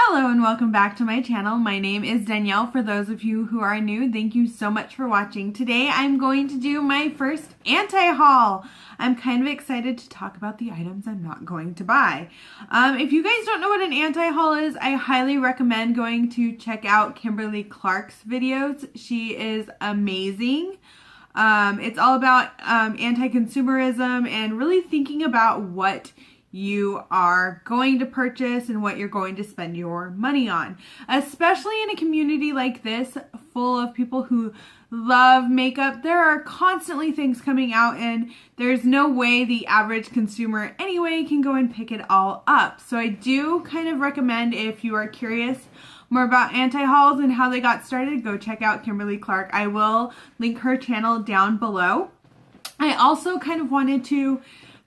Hello and welcome back to my channel. My name is Danielle. For those of you who are new, thank you so much for watching. Today I'm going to do my first anti-haul. I'm kind of excited to talk about the items I'm not going to buy. If you guys don't know what an anti-haul is, I highly recommend going to check out Kimberly Clark's videos. She is amazing. It's all about anti-consumerism and really thinking about what you are going to purchase and what you're going to spend your money on. Especially in a community like this, full of people who love makeup, there are constantly things coming out and there's no way the average consumer anyway can go and pick it all up. So I do kind of recommend, if you are curious more about anti-hauls and how they got started, go check out Kimberly Clark. I will link her channel down below. I also kind of wanted to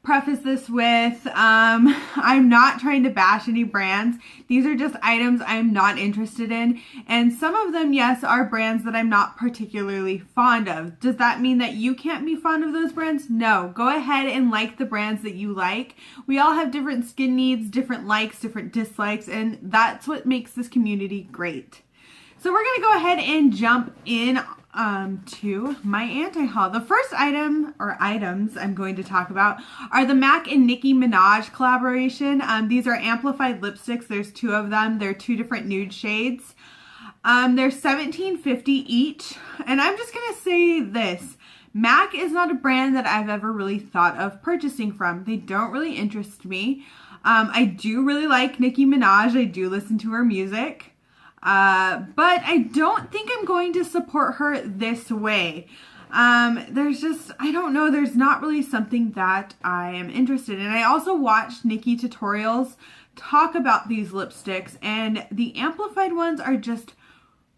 preface this with, I'm not trying to bash any brands. These are just items I'm not interested in. And some of them, yes, are brands that I'm not particularly fond of. Does that mean that you can't be fond of those brands? No. Go ahead and like the brands that you like. We all have different skin needs, different likes, different dislikes, and that's what makes this community great. So we're going to go ahead and jump in to my anti-haul. The first item or items I'm going to talk about are the MAC and Nicki Minaj collaboration. These are amplified lipsticks. There's two of them. They're two different nude shades. They're $17.50 each. And I'm just going to say this. MAC is not a brand that I've ever really thought of purchasing from. They don't really interest me. I do really like Nicki Minaj. I do listen to her music. But I don't think I'm going to support her this way. There's just, I don't know, there's not really something that I am interested in. I also watched Nicki tutorials talk about these lipsticks, and the amplified ones are just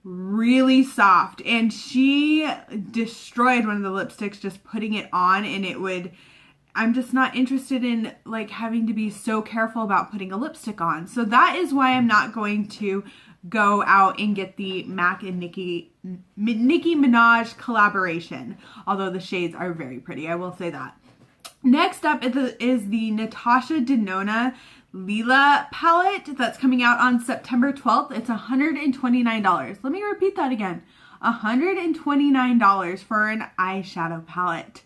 really soft, and she destroyed one of the lipsticks just putting it on, and I'm just not interested in like having to be so careful about putting a lipstick on. So that is why I'm not going to go out and get the MAC and Nicki Minaj collaboration, although the shades are very pretty, I will say that. Next up is the Natasha De Nonna Lila palette that's coming out on September 12th. It's $129. Let me repeat that again. $129 for an eyeshadow palette.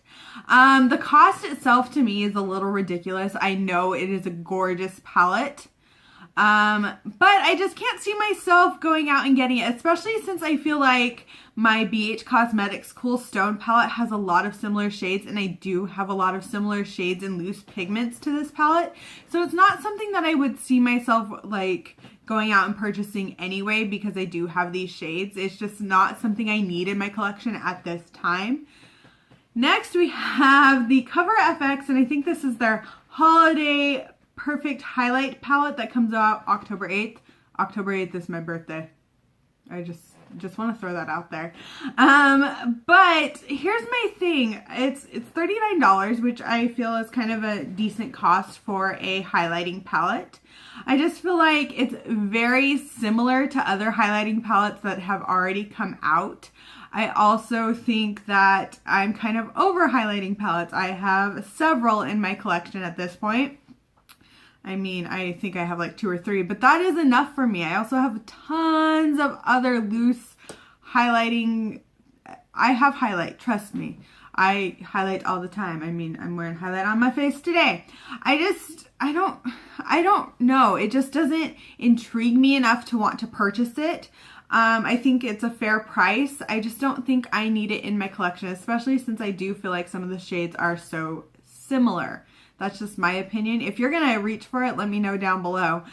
The cost itself to me is a little ridiculous. I know it is a gorgeous palette. But I just can't see myself going out and getting it, especially since I feel like my BH Cosmetics Cool Stone palette has a lot of similar shades, and I do have a lot of similar shades and loose pigments to this palette. So it's not something that I would see myself like going out and purchasing anyway, because I do have these shades. It's just not something I need in my collection at this time. Next, we have the Cover FX, and I think this is their holiday perfect highlight palette that comes out October 8th. October 8th is my birthday. I just want to throw that out there. But here's my thing. It's $39, which I feel is kind of a decent cost for a highlighting palette. I just feel like it's very similar to other highlighting palettes that have already come out. I also think that I'm kind of over highlighting palettes. I have several in my collection at this point. I mean, I think I have like 2 or 3, but that is enough for me. I also have tons of other loose highlighting. I have highlight, trust me. I highlight all the time. I mean, I'm wearing highlight on my face today. I don't know. It just doesn't intrigue me enough to want to purchase it. I think it's a fair price. I just don't think I need it in my collection, especially since I do feel like some of the shades are so similar. That's just my opinion. If you're going to reach for it, let me know down below.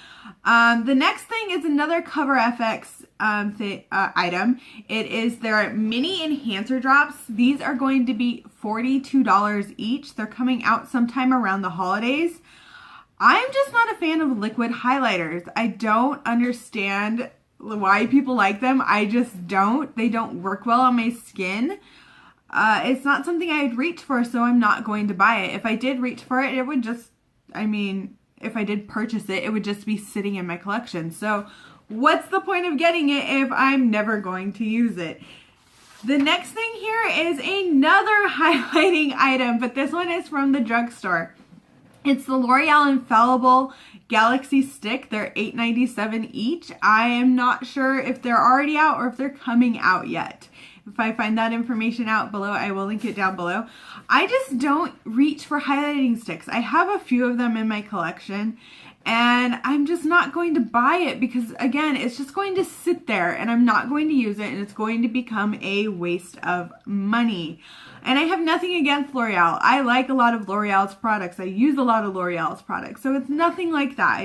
The next thing is another Cover FX item. It is their mini enhancer drops. These are going to be $42 each. They're coming out sometime around the holidays. I'm just not a fan of liquid highlighters. I don't understand why people like them. I just don't. They don't work well on my skin. It's not something I'd reach for, so I'm not going to buy it. If I did reach for it, it would just, I mean, if I did purchase it, it would just be sitting in my collection. So what's the point of getting it if I'm never going to use it? The next thing here is another highlighting item, but this one is from the drugstore. It's the L'Oreal Infallible Galaxy Stick. They're $8.97 each. I am not sure if they're already out or if they're coming out yet. If I find that information out below, I will link it down below. I just don't reach for highlighting sticks. I have a few of them in my collection, and I'm just not going to buy it because, again, it's just going to sit there and I'm not going to use it, and it's going to become a waste of money. And I have nothing against L'Oreal. I like a lot of L'Oreal's products. I use a lot of L'Oreal's products. So it's nothing like that.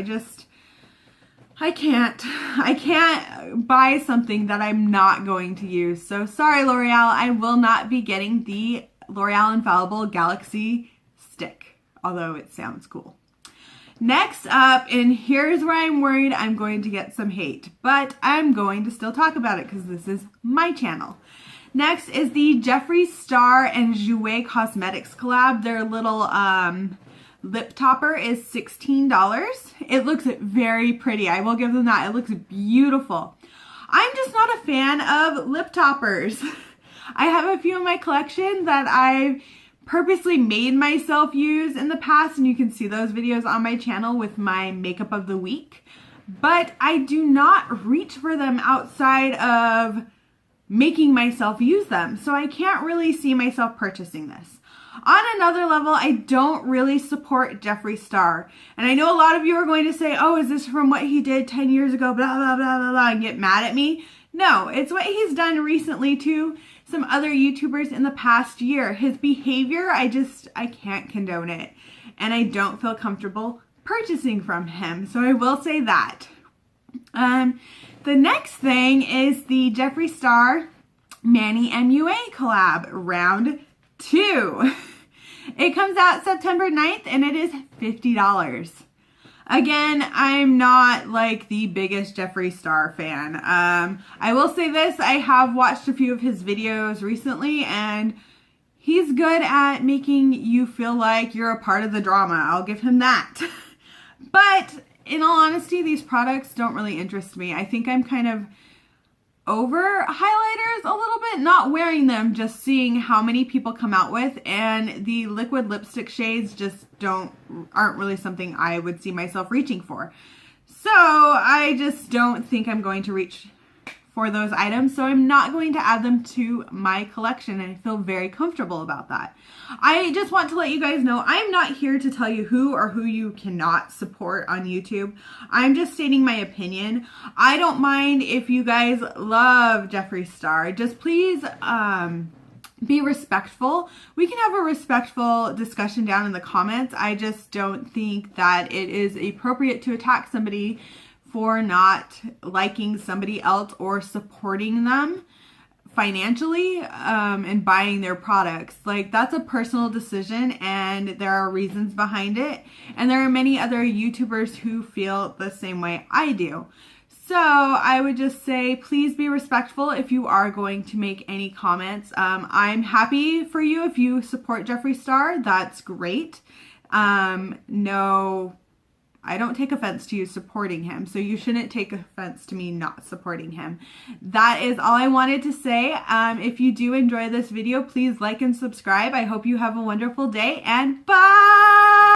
I can't buy something that I'm not going to use. So sorry, L'Oreal. I will not be getting the L'Oreal Infallible Galaxy Stick, although it sounds cool. Next up, and here's where I'm worried I'm going to get some hate, but I'm going to still talk about it because this is my channel. Next is the Jeffree Star and Jouer Cosmetics collab. Their little lip topper is $16. It looks very pretty. I will give them that. It looks beautiful. I'm just not a fan of lip toppers. I have a few in my collection that I've purposely made myself use in the past, and you can see those videos on my channel with my makeup of the week. But I do not reach for them outside of making myself use them. So I can't really see myself purchasing this. On another level, I don't really support Jeffree Star. And I know a lot of you are going to say, oh, is this from what he did 10 years ago, blah, blah, blah, blah, blah, and get mad at me. No, it's what he's done recently to some other YouTubers in the past year. His behavior, I can't condone it. And I don't feel comfortable purchasing from him. So I will say that. The next thing is the Jeffree Star Manny MUA collab round 2. It comes out September 9th and it is $50. Again, I'm not like the biggest Jeffree Star fan. I will say this, I have watched a few of his videos recently and he's good at making you feel like you're a part of the drama. I'll give him that. But in all honesty, these products don't really interest me. I think I'm kind of over highlighters a little bit, not wearing them, just seeing how many people come out with, and the liquid lipstick shades just aren't really something I would see myself reaching for. So I just don't think I'm going to reach for those items, so I'm not going to add them to my collection, and I feel very comfortable about that. I just want to let you guys know I'm not here to tell you who you cannot support on YouTube. I'm just stating my opinion. I don't mind if you guys love Jeffree Star. Just please be respectful. We can have a respectful discussion down in the comments. I just don't think that it is appropriate to attack somebody for not liking somebody else or supporting them financially and buying their products. Like, that's a personal decision and there are reasons behind it. And there are many other YouTubers who feel the same way I do. So I would just say, please be respectful if you are going to make any comments. I'm happy for you if you support Jeffree Star. That's great. No, I don't take offense to you supporting him, so you shouldn't take offense to me not supporting him. That is all I wanted to say. If you do enjoy this video, please like and subscribe. I hope you have a wonderful day, and bye!